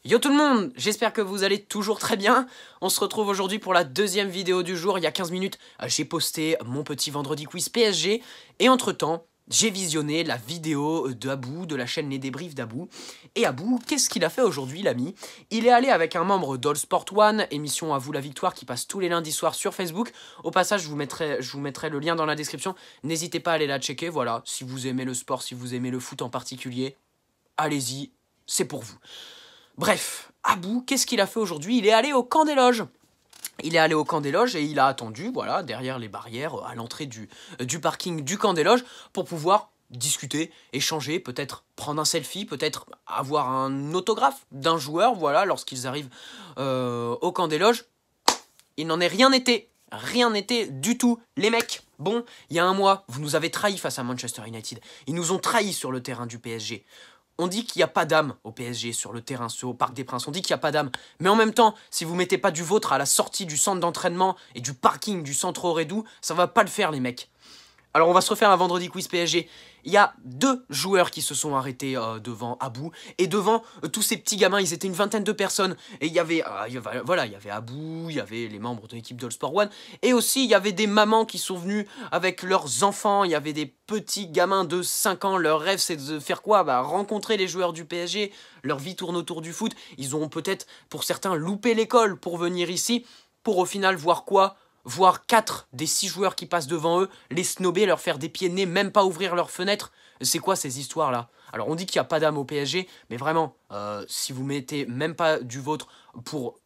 Yo tout le monde, j'espère que vous allez toujours très bien. On se retrouve aujourd'hui pour la deuxième vidéo du jour. Il y a 15 minutes, j'ai posté mon petit vendredi quiz PSG. Et entre temps, j'ai visionné la vidéo d'Abou, de la chaîne Les Débriefs d'Abou. Et Abou, qu'est-ce qu'il a fait aujourd'hui l'ami? Il est allé avec un membre d'All Sport One, émission À vous la victoire qui passe tous les lundis soirs sur Facebook. Au passage, je vous mettrai le lien dans la description. N'hésitez pas à aller la checker, voilà. Si vous aimez le sport, si vous aimez le foot en particulier, allez-y, c'est pour vous. Bref, Abou, qu'est-ce qu'il a fait aujourd'hui? Il est allé au camp des loges. Il est allé au camp des loges et il a attendu, voilà, derrière les barrières, à l'entrée du parking du camp des loges, pour pouvoir discuter, échanger, peut-être prendre un selfie, peut-être avoir un autographe d'un joueur, voilà, lorsqu'ils arrivent au camp des loges. Il n'en est rien été. Rien n'était du tout. Les mecs, bon, il y a un mois, vous nous avez trahis face à Manchester United. Ils nous ont trahis sur le terrain du PSG. On dit qu'il n'y a pas d'âme au PSG sur le terrain, au Parc des Princes. On dit qu'il n'y a pas d'âme. Mais en même temps, si vous mettez pas du vôtre à la sortie du centre d'entraînement et du parking du centre Aurédou, ça va pas le faire les mecs. Alors on va se refaire un vendredi quiz PSG. Il y a deux joueurs qui se sont arrêtés devant Abou. Et devant tous ces petits gamins, ils étaient une vingtaine de personnes. Et il y avait Abou, il y avait les membres de l'équipe d'All Sport One. Et aussi il y avait des mamans qui sont venues avec leurs enfants. Il y avait des petits gamins de 5 ans. Leur rêve c'est de faire quoi? Rencontrer les joueurs du PSG. Leur vie tourne autour du foot. Ils ont peut-être pour certains loupé l'école pour venir ici. Pour au final voir quoi? Voir 4 des 6 joueurs qui passent devant eux, les snober, leur faire des pieds de nez, même pas ouvrir leurs fenêtres. C'est quoi ces histoires-là? Alors on dit qu'il n'y a pas d'âme au PSG, mais vraiment, si vous mettez même pas du vôtre pour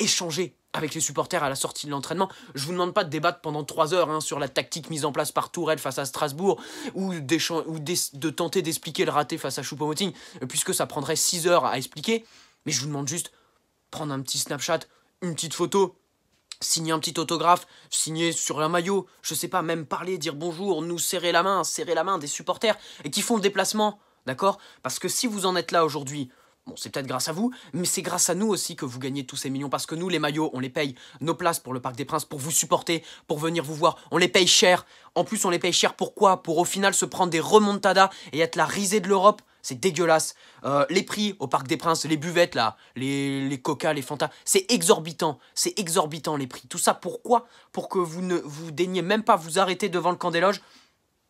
échanger avec les supporters à la sortie de l'entraînement, je vous demande pas de débattre pendant 3 heures sur la tactique mise en place par Tourelle face à Strasbourg, ou de tenter d'expliquer le raté face à Choupo-Moting, puisque ça prendrait 6 heures à expliquer, mais je vous demande juste prendre un petit Snapchat, une petite photo, signer un petit autographe, signer sur un maillot, je sais pas, même parler, dire bonjour, nous serrer la main des supporters et qui font le déplacement, d'accord? Parce que si vous en êtes là aujourd'hui, bon, c'est peut-être grâce à vous, mais c'est grâce à nous aussi que vous gagnez tous ces millions, parce que nous, les maillots, on les paye nos places pour le Parc des Princes, pour vous supporter, pour venir vous voir, on les paye cher. En plus, on les paye cher pourquoi? Pour au final se prendre des remontadas et être la risée de l'Europe. C'est dégueulasse. Les prix au Parc des Princes, les buvettes là, les Coca, les Fanta, c'est exorbitant les prix. Tout ça pourquoi? Pour que vous ne vous daigniez même pas vous arrêter devant le camp des loges.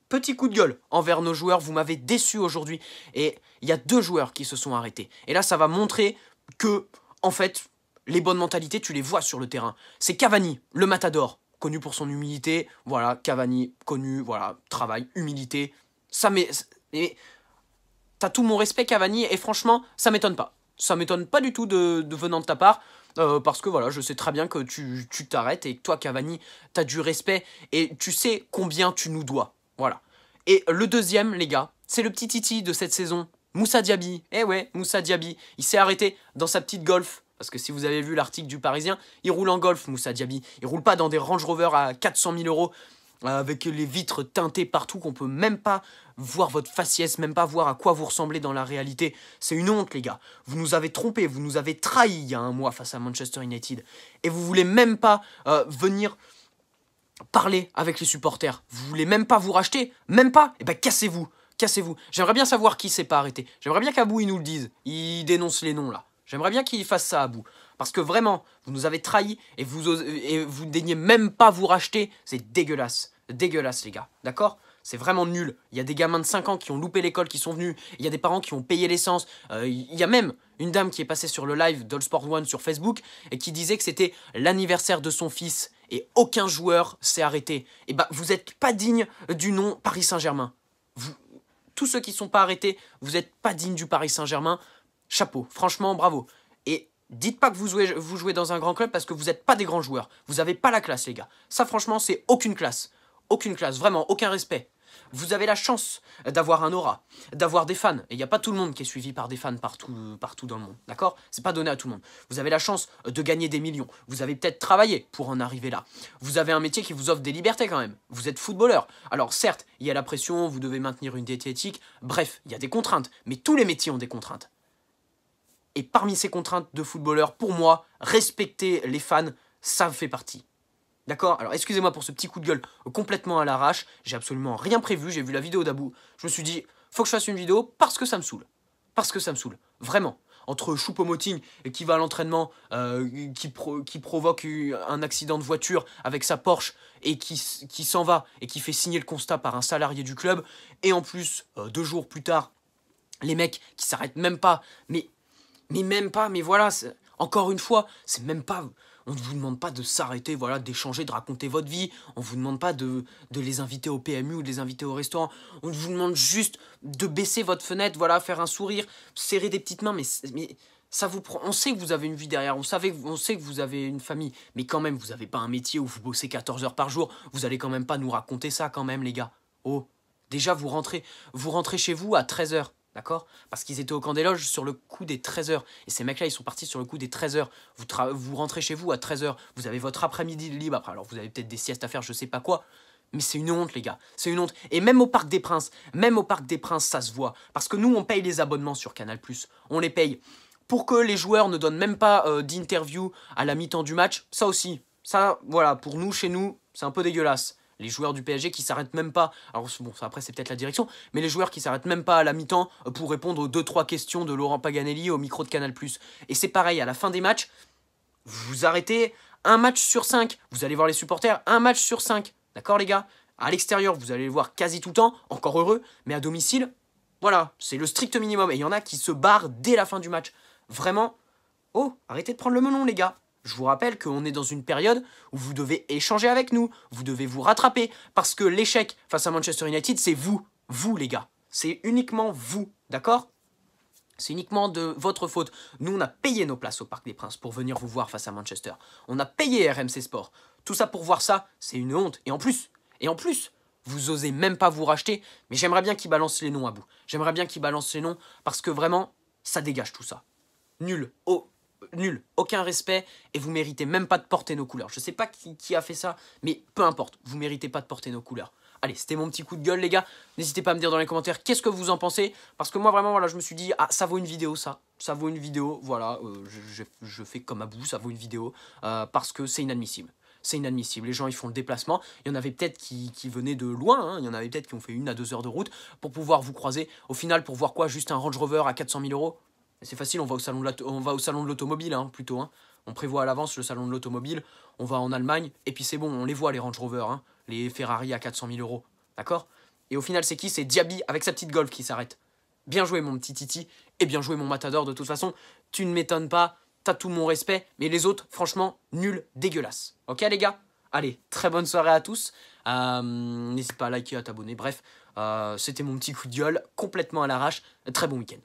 Petit coup de gueule envers nos joueurs, vous m'avez déçu aujourd'hui. Et il y a 2 joueurs qui se sont arrêtés. Et là, ça va montrer que, en fait, les bonnes mentalités, tu les vois sur le terrain. C'est Cavani, le matador, connu pour son humilité. Voilà, Cavani, connu, voilà, travail, humilité. Ça mais t'as tout mon respect Cavani et franchement, ça m'étonne pas. Ça m'étonne pas du tout de venant de ta part. Parce que voilà, je sais très bien que tu t'arrêtes et que toi Cavani, t'as du respect et tu sais combien tu nous dois. Voilà. Et le deuxième, les gars, c'est le petit Titi de cette saison, Moussa Diaby. Eh ouais, Moussa Diaby. Il s'est arrêté dans sa petite Golf. Parce que si vous avez vu l'article du Parisien, il roule en Golf, Moussa Diaby. Il roule pas dans des Range Rover à 400 000 euros. Avec les vitres teintées partout, qu'on peut même pas voir votre faciès, même pas voir à quoi vous ressemblez dans la réalité. C'est une honte, les gars. Vous nous avez trompés, vous nous avez trahis il y a un mois face à Manchester United. Et vous voulez même pas venir parler avec les supporters. Vous voulez même pas vous racheter? Même pas? Eh ben cassez-vous, cassez-vous. J'aimerais bien savoir qui s'est pas arrêté. J'aimerais bien qu'Abou il nous le dise. Il dénonce les noms là. J'aimerais bien qu'il fasse ça à Abou. Parce que vraiment, vous nous avez trahis et vous daignez même pas vous racheter. C'est dégueulasse. Dégueulasse, les gars. D'accord? C'est vraiment nul. Il y a des gamins de 5 ans qui ont loupé l'école, qui sont venus. Il y a des parents qui ont payé l'essence. Il y a même une dame qui est passée sur le live d'All Sport One sur Facebook et qui disait que c'était l'anniversaire de son fils et aucun joueur s'est arrêté. Et bah, vous n'êtes pas digne du nom Paris Saint-Germain. Tous ceux qui ne sont pas arrêtés, vous n'êtes pas digne du Paris Saint-Germain. Chapeau. Franchement, bravo. Et dites pas que vous jouez dans un grand club parce que vous n'êtes pas des grands joueurs. Vous n'avez pas la classe, les gars. Ça, franchement, c'est aucune classe. Aucune classe, vraiment, aucun respect. Vous avez la chance d'avoir un aura, d'avoir des fans. Et il n'y a pas tout le monde qui est suivi par des fans partout dans le monde, d'accord? C'est pas donné à tout le monde. Vous avez la chance de gagner des millions. Vous avez peut-être travaillé pour en arriver là. Vous avez un métier qui vous offre des libertés quand même. Vous êtes footballeur. Alors certes, il y a la pression, vous devez maintenir une diététique. Bref, il y a des contraintes. Mais tous les métiers ont des contraintes. Et parmi ces contraintes de footballeur, pour moi, respecter les fans, ça fait partie. D'accord? Alors excusez-moi pour ce petit coup de gueule complètement à l'arrache. J'ai absolument rien prévu. J'ai vu la vidéo d'Abou. Je me suis dit, faut que je fasse une vidéo parce que ça me saoule. Parce que ça me saoule. Vraiment. entre Choupo-Moting qui va à l'entraînement, qui provoque un accident de voiture avec sa Porsche et qui s'en va et qui fait signer le constat par un salarié du club. Et en plus, 2 jours plus tard, les mecs qui s'arrêtent même pas, mais même pas, mais voilà, encore une fois, c'est même pas... On ne vous demande pas de s'arrêter, voilà, d'échanger, de raconter votre vie. On ne vous demande pas de les inviter au PMU ou de les inviter au restaurant. On vous demande juste de baisser votre fenêtre, voilà, faire un sourire, serrer des petites mains. Mais ça vous prend... On sait que vous avez une vie derrière, on sait que vous avez une famille. Mais quand même, vous n'avez pas un métier où vous bossez 14 heures par jour. Vous allez quand même pas nous raconter ça quand même, les gars. Oh, déjà, vous rentrez chez vous à 13 heures. D'accord? Parce qu'ils étaient au camp des loges sur le coup des 13 heures. Et ces mecs-là, ils sont partis sur le coup des 13 heures. Vous rentrez chez vous à 13 heures. Vous avez votre après-midi libre. Après, alors vous avez peut-être des siestes à faire, je sais pas quoi. Mais c'est une honte, les gars. C'est une honte. Et même au Parc des Princes, ça se voit. Parce que nous, on paye les abonnements sur Canal+. On les paye. Pour que les joueurs ne donnent même pas d'interview à la mi-temps du match, ça aussi. Ça, voilà, pour nous, chez nous, c'est un peu dégueulasse. Les joueurs du PSG qui s'arrêtent même pas, alors bon, ça, après c'est peut-être la direction, mais les joueurs qui s'arrêtent même pas à la mi-temps pour répondre aux 2-3 questions de Laurent Paganelli au micro de Canal+. Et c'est pareil, à la fin des matchs, vous arrêtez un match sur 5. Vous allez voir les supporters, un match sur 5. D'accord les gars? À l'extérieur, vous allez les voir quasi tout le temps, encore heureux, mais à domicile, voilà, c'est le strict minimum. Et il y en a qui se barrent dès la fin du match. Vraiment, oh, arrêtez de prendre le melon les gars. Je vous rappelle qu'on est dans une période où vous devez échanger avec nous, vous devez vous rattraper, parce que l'échec face à Manchester United, c'est vous les gars. C'est uniquement vous, d'accord? C'est uniquement de votre faute. Nous, on a payé nos places au Parc des Princes pour venir vous voir face à Manchester. On a payé RMC Sport. Tout ça pour voir ça, c'est une honte. Et en plus, vous osez même pas vous racheter, mais j'aimerais bien qu'ils balancent les noms à bout. J'aimerais bien qu'ils balancent les noms, parce que vraiment, ça dégage tout ça. Nul, nul, aucun respect, et vous méritez même pas de porter nos couleurs. Je sais pas qui a fait ça, mais peu importe, vous méritez pas de porter nos couleurs. Allez, c'était mon petit coup de gueule les gars, n'hésitez pas à me dire dans les commentaires qu'est-ce que vous en pensez, parce que moi vraiment voilà, je me suis dit, ah ça vaut une vidéo ça vaut une vidéo, voilà, je fais comme à bout, ça vaut une vidéo, parce que c'est inadmissible. C'est inadmissible, les gens ils font le déplacement, il y en avait peut-être qui venaient de loin, hein. Il y en avait peut-être qui ont fait 1 à 2 heures de route pour pouvoir vous croiser, au final pour voir quoi, juste un Range Rover à 400 000 €. C'est facile, on va au salon de l'automobile, hein, plutôt. Hein. On prévoit à l'avance le salon de l'automobile, on va en Allemagne, et puis c'est bon, on les voit les Range Rover, hein, les Ferrari à 400 000 €. D'accord? Et au final, c'est qui? C'est Diaby avec sa petite Golf qui s'arrête. Bien joué, mon petit Titi, et bien joué, mon Matador. De toute façon, tu ne m'étonnes pas, t'as tout mon respect, mais les autres, franchement, nul, dégueulasse. Ok, les gars? Allez, très bonne soirée à tous. N'hésite pas à liker, à t'abonner. Bref, c'était mon petit coup de gueule, complètement à l'arrache. Très bon week-end.